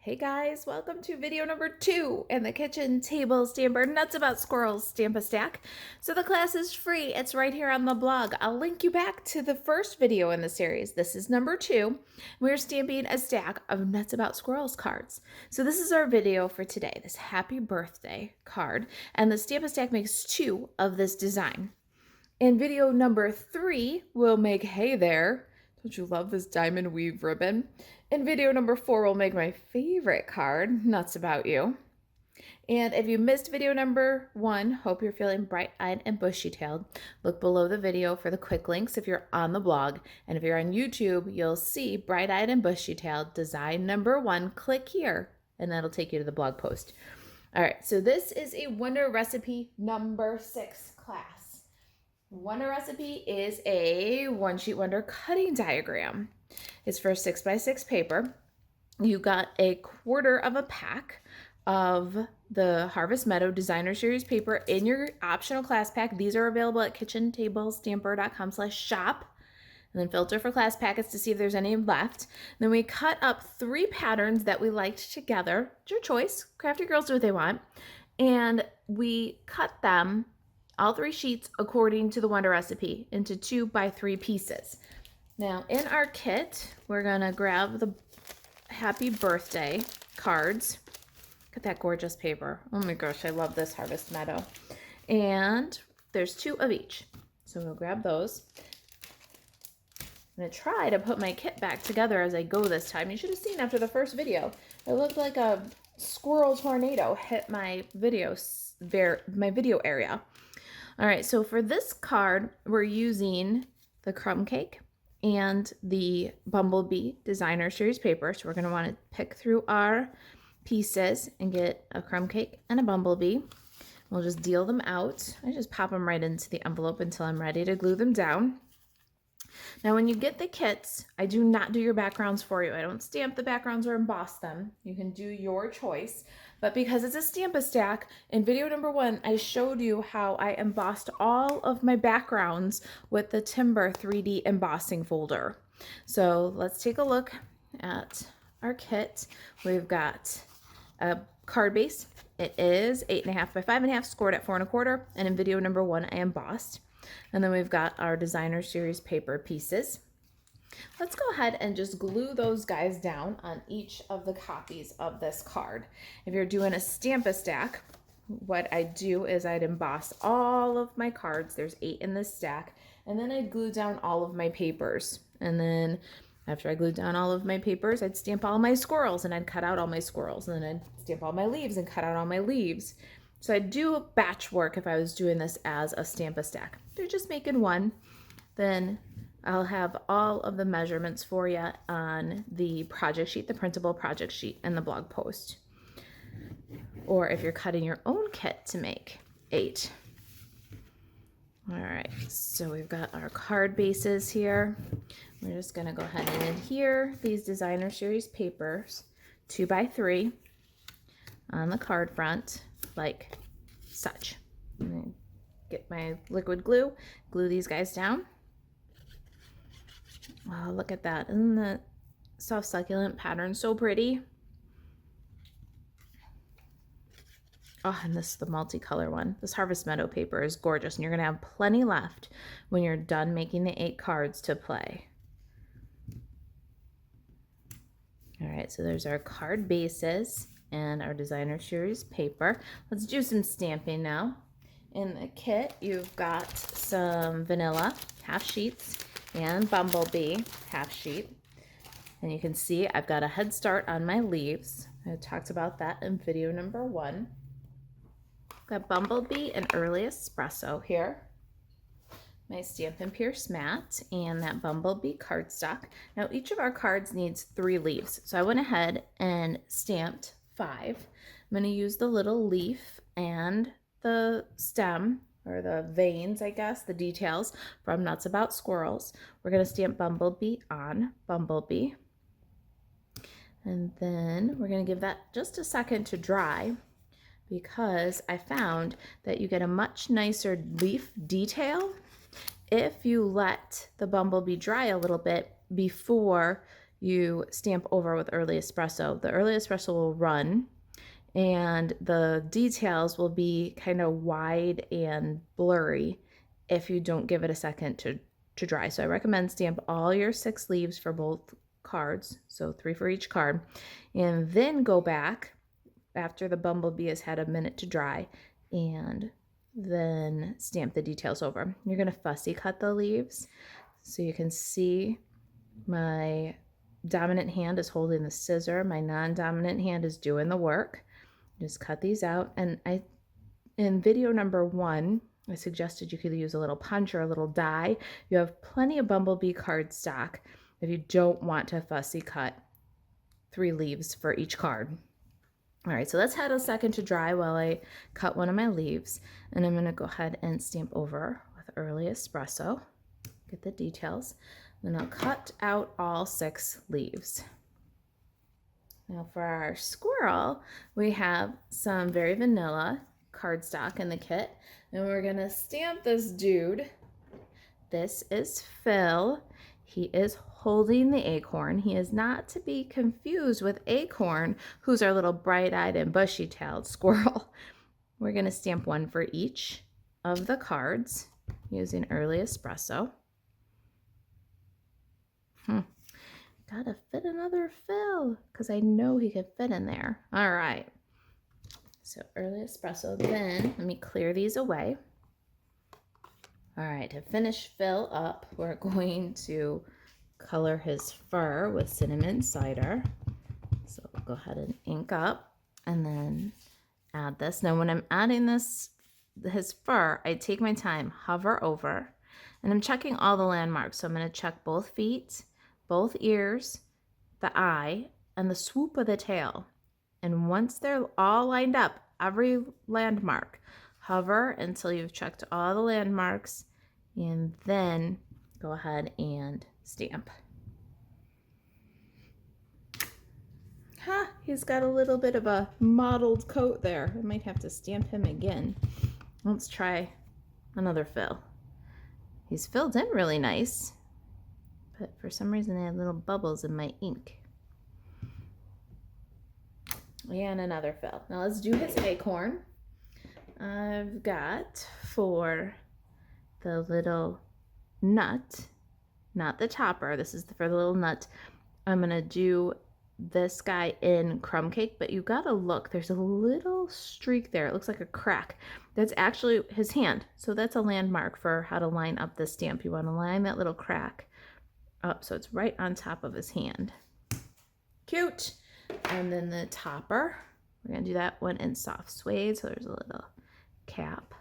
Hey guys, welcome to video number 2 in the kitchen table stamper Nuts About Squirrels Stamp-A-Stack. So the class is free. It's right here on the blog. I'll link you back to the first video in the series. This is number 2. We're stamping a stack of Nuts About Squirrels cards. So this is our video for today, this happy birthday card. And the Stamp-A-Stack makes 2 of this design. In video number 3, we'll make Hey There. Don't you love this diamond weave ribbon? In video number 4, we'll make my favorite card, Nuts About You. And if you missed video number 1, hope you're feeling bright-eyed and bushy-tailed. Look below the video for the quick links if you're on the blog. And if you're on YouTube, you'll see bright-eyed and bushy-tailed design number 1. Click here, and that'll take you to the blog post. All right, so this is a Wonder Recipe number 6 class. Wonder Recipe is a one-sheet wonder cutting diagram. It's for 6x6 paper. You got a quarter of a pack of the Harvest Meadow Designer Series paper in your optional class pack. These are available at kitchentablestamper.com/shop. And then filter for class packets to see if there's any left. Then we cut up 3 patterns that we liked together. It's your choice. Crafty girls do what they want. And we cut them, all 3 sheets, according to the Wonder Recipe, into 2x3 pieces. Now, in our kit, we're gonna grab the happy birthday cards. Look at that gorgeous paper. Oh my gosh, I love this Harvest Meadow. And there's 2 of each. So we'll grab those. I'm gonna try to put my kit back together as I go this time. You should have seen after the first video, it looked like a squirrel tornado hit my video area. All right, so for this card, we're using the crumb cake and the Bumblebee Designer Series paper. So we're gonna wanna pick through our pieces and get a crumb cake and a bumblebee. We'll just deal them out. I just pop them right into the envelope until I'm ready to glue them down. Now, when you get the kits, I do not do your backgrounds for you. I don't stamp the backgrounds or emboss them. You can do your choice. But because it's a Stamp-A-Stack, in video number 1, I showed you how I embossed all of my backgrounds with the Timber 3D embossing folder. So let's take a look at our kit. We've got a card base. It is 8.5 by 5.5, scored at 4 1/4. And in video number 1, I embossed. And then we've got our Designer Series paper pieces. Let's go ahead and just glue those guys down on each of the copies of this card. If you're doing a Stamp-A-Stack, what I do is I'd emboss all of my cards. There's 8 in this stack. And then I'd glue down all of my papers. And then after I glued down all of my papers, I'd stamp all my squirrels and I'd cut out all my squirrels. And then I'd stamp all my leaves and cut out all my leaves. So I'd do a batch work if I was doing this as a Stamp-A-Stack. If you're just making one, then I'll have all of the measurements for you on the project sheet, the printable project sheet, and the blog post. Or if you're cutting your own kit to make 8. All right, so we've got our card bases here. We're just gonna go ahead and adhere these Designer Series papers 2x3 on the card front, like such. Get my liquid glue, glue these guys down. Wow, look at that. Isn't the soft succulent pattern so pretty? Oh, and this is the multicolor one. This Harvest Meadow paper is gorgeous, and you're gonna have plenty left when you're done making the 8 cards to play. All right, so there's our card bases and our Designer Series paper. Let's do some stamping now. In the kit, you've got some vanilla half sheets and Bumblebee half sheet. And you can see I've got a head start on my leaves. I talked about that in video number 1. Got Bumblebee and Early Espresso here. My Stampin' Pierce mat and that Bumblebee cardstock. Now each of our cards needs 3 leaves. So I went ahead and stamped 5. I'm going to use the little leaf and the stem, or the veins, I guess, the details from Nuts About Squirrels. We're going to stamp Bumblebee on Bumblebee. And then we're going to give that just a second to dry, because I found that you get a much nicer leaf detail if you let the Bumblebee dry a little bit before you stamp over with early espresso. The early espresso will run and the details will be kind of wide and blurry if you don't give it a second to dry. So I recommend stamp all your 6 leaves for both cards, so 3 for each card, and then go back after the bumblebee has had a minute to dry and then stamp the details over. You're going to fussy cut the leaves so you can see my dominant hand is holding the scissor, my non-dominant hand is doing the work. Just cut these out. And in video number 1, I suggested you could use a little punch or a little die. You have plenty of bumblebee cardstock if you don't want to fussy cut 3 leaves for each card. All right, so let's have a second to dry while I cut one of my leaves. And I'm going to go ahead and stamp over with early espresso. Get the details. Then I'll cut out all 6 leaves. Now for our squirrel, we have some very vanilla cardstock in the kit, and we're gonna stamp this dude. This is Phil. He is holding the acorn. He is not to be confused with Acorn, who's our little bright-eyed and bushy-tailed squirrel. We're gonna stamp one for each of the cards using early espresso. Gotta fit another Phil because I know he could fit in there. All right. So early espresso. Then let me clear these away. All right. To finish Phil up, we're going to color his fur with cinnamon cider. So we'll go ahead and ink up and then add this. Now when I'm adding his fur, I take my time, hover over, and I'm checking all the landmarks. So I'm going to check both feet, both ears, the eye, and the swoop of the tail. And once they're all lined up, every landmark, hover until you've checked all the landmarks, and then go ahead and stamp. He's got a little bit of a mottled coat there. I might have to stamp him again. Let's try another fill. He's filled in really nice, but for some reason I had little bubbles in my ink. And another fill. Now let's do his acorn. I've got for the little nut, not the topper, this is for the little nut, I'm going to do this guy in crumb cake, but you gotta look, there's a little streak there. It looks like a crack. That's actually his hand. So that's a landmark for how to line up the stamp. You want to line that little crack up so it's right on top of his hand. Cute. And then the topper, we're gonna do that one in soft suede, so there's a little cap.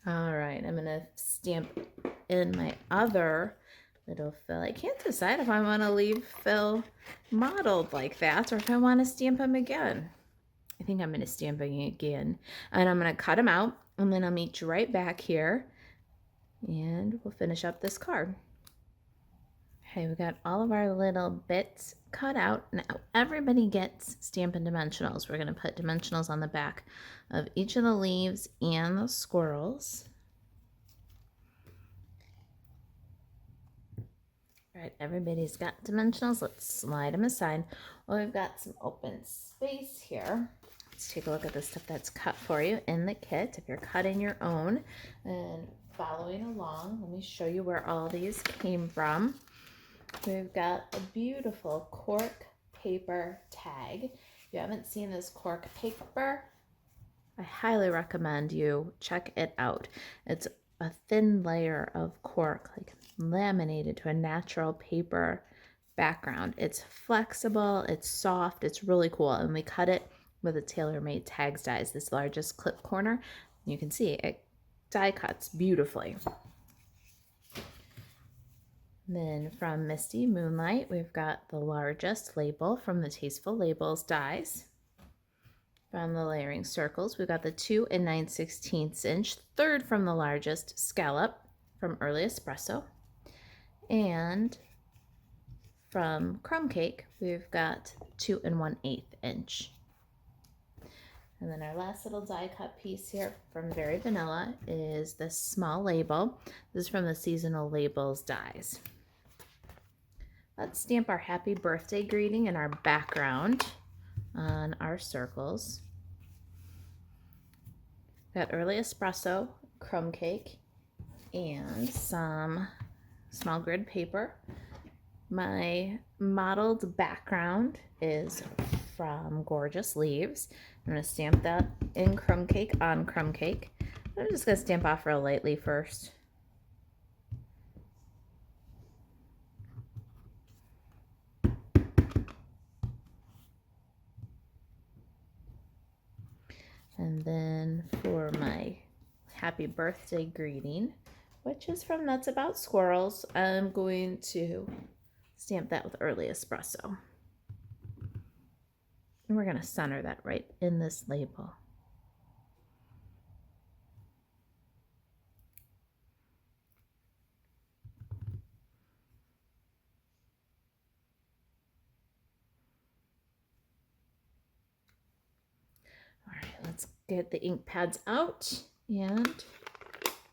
All right, I'm gonna stamp in my other little Phil. I can't decide if I want to leave Phil modeled like that or if I want to stamp him again. I think I'm going to stamp him again. And I'm going to cut him out, and then I'll meet you right back here and we'll finish up this card. Okay, we got all of our little bits cut out. Now everybody gets Stampin' Dimensionals. We're going to put dimensionals on the back of each of the leaves and the squirrels. All right, everybody's got dimensionals. Let's slide them aside. Well, we've got some open space here. Let's take a look at the stuff that's cut for you in the kit. If you're cutting your own and following along, let me show you where all these came from. We've got a beautiful cork paper tag. If you haven't seen this cork paper, I highly recommend you check it out. It's a thin layer of cork, like laminated to a natural paper background. It's flexible, it's soft, it's really cool, and we cut it with a tailor-made tags dies, this largest clip corner. You can see it die cuts beautifully. Then from Misty Moonlight, we've got the largest label from the Tasteful Labels dies. From the Layering Circles, we've got the 2 9/16 inch, third from the largest scallop from Early Espresso. And from Crumb Cake, we've got 2 1/8 inch. And then our last little die cut piece here from Very Vanilla is this small label. This is from the Seasonal Labels dies. Let's stamp our happy birthday greeting in our background on our circles. Got early espresso, crumb cake, and some small grid paper. My modeled background is from Gorgeous Leaves. I'm going to stamp that in crumb cake on crumb cake. I'm just going to stamp off real lightly first. And then for my happy birthday greeting, which is from That's About Squirrels, I'm going to stamp that with early espresso. And we're going to center that right in this label. All right, let's get the ink pads out and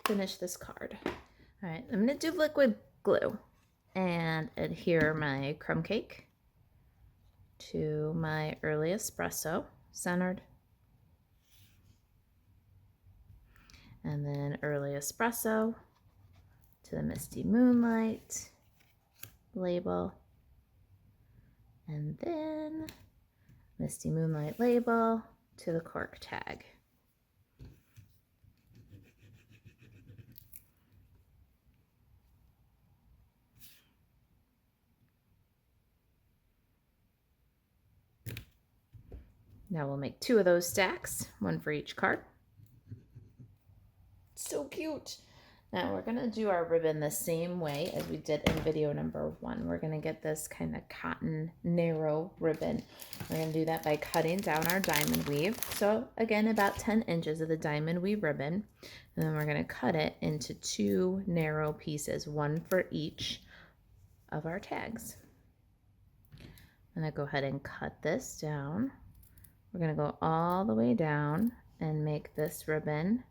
finish this card. All right, I'm going to do liquid glue and adhere my crumb cake to my early espresso, centered. And then early espresso to the Misty Moonlight label. And then Misty Moonlight label to the cork tag. Now we'll make 2 of those stacks, 1 for each card. So cute. Now we're gonna do our ribbon the same way as we did in video number 1. We're gonna get this kind of cotton narrow ribbon. We're gonna do that by cutting down our diamond weave. So again, about 10 inches of the diamond weave ribbon. And then we're gonna cut it into 2 narrow pieces, 1 for each of our tags. I'm gonna go ahead and cut this down. We're gonna go all the way down and make this ribbon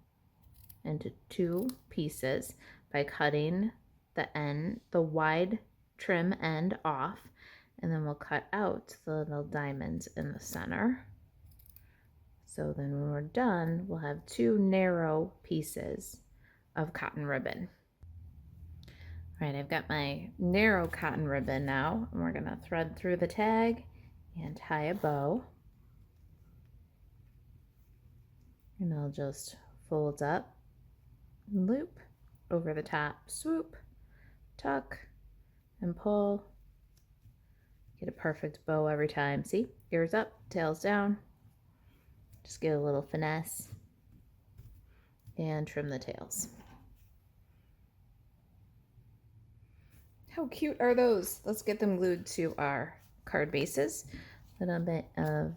into 2 pieces by cutting the wide trim end off, and then we'll cut out the little diamonds in the center. So then when we're done, we'll have 2 narrow pieces of cotton ribbon. All right, I've got my narrow cotton ribbon now, and we're gonna thread through the tag and tie a bow. And I'll just fold up, loop, over the top, swoop, tuck, and pull. Get a perfect bow every time. See, ears up, tails down. Just get a little finesse and trim the tails. How cute are those? Let's get them glued to our card bases. A little bit of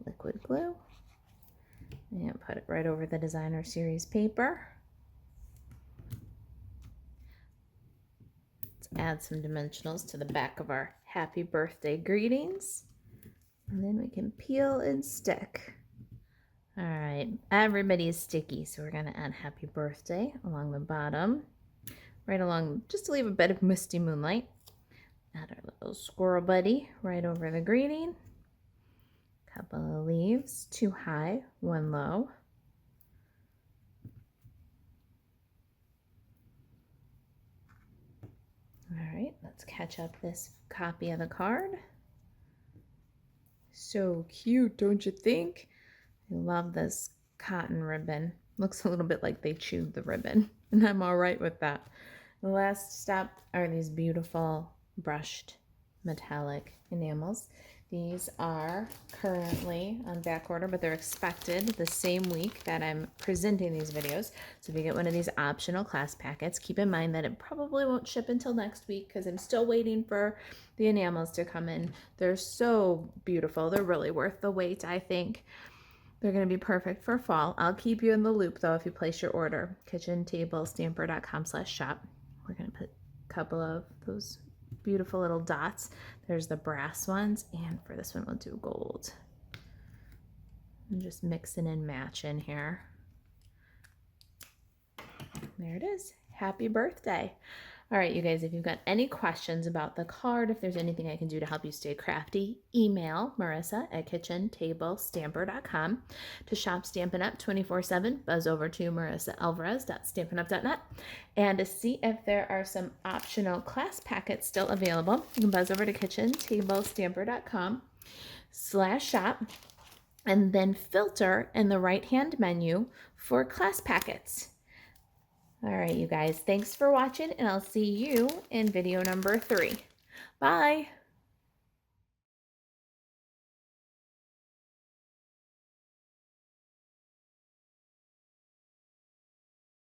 liquid glue. And put it right over the designer series paper. Let's add some dimensionals to the back of our happy birthday greetings. And then we can peel and stick. All right, everybody is sticky, so we're gonna add happy birthday along the bottom, right along, just to leave a bit of Misty Moonlight. Add our little squirrel buddy right over the greeting. Couple of leaves, 2 high, 1 low. All right, let's catch up this copy of the card. So cute, don't you think? I love this cotton ribbon. Looks a little bit like they chewed the ribbon, and I'm all right with that. The last step are these beautiful brushed metallic enamels. These are currently on back order, but they're expected the same week that I'm presenting these videos. So if you get one of these optional class packets, keep in mind that it probably won't ship until next week because I'm still waiting for the enamels to come in. They're so beautiful. They're really worth the wait, I think. They're going to be perfect for fall. I'll keep you in the loop, though, if you place your order. kitchentablestamper.com/shop. We're going to put a couple of those beautiful little dots. There's the brass ones, and for this one we'll do gold. I'm just mixing and matching here. There it is. Happy birthday. All right, you guys, if you've got any questions about the card, if there's anything I can do to help you stay crafty, email marissa@kitchentablestamper.com. To shop Stampin' Up 24/7, buzz over to marisaalvarez.stampinup.net. And to see if there are some optional class packets still available, you can buzz over to kitchentablestamper.com/shop and then filter in the right-hand menu for class packets. All right, you guys, thanks for watching, and I'll see you in video number 3. Bye.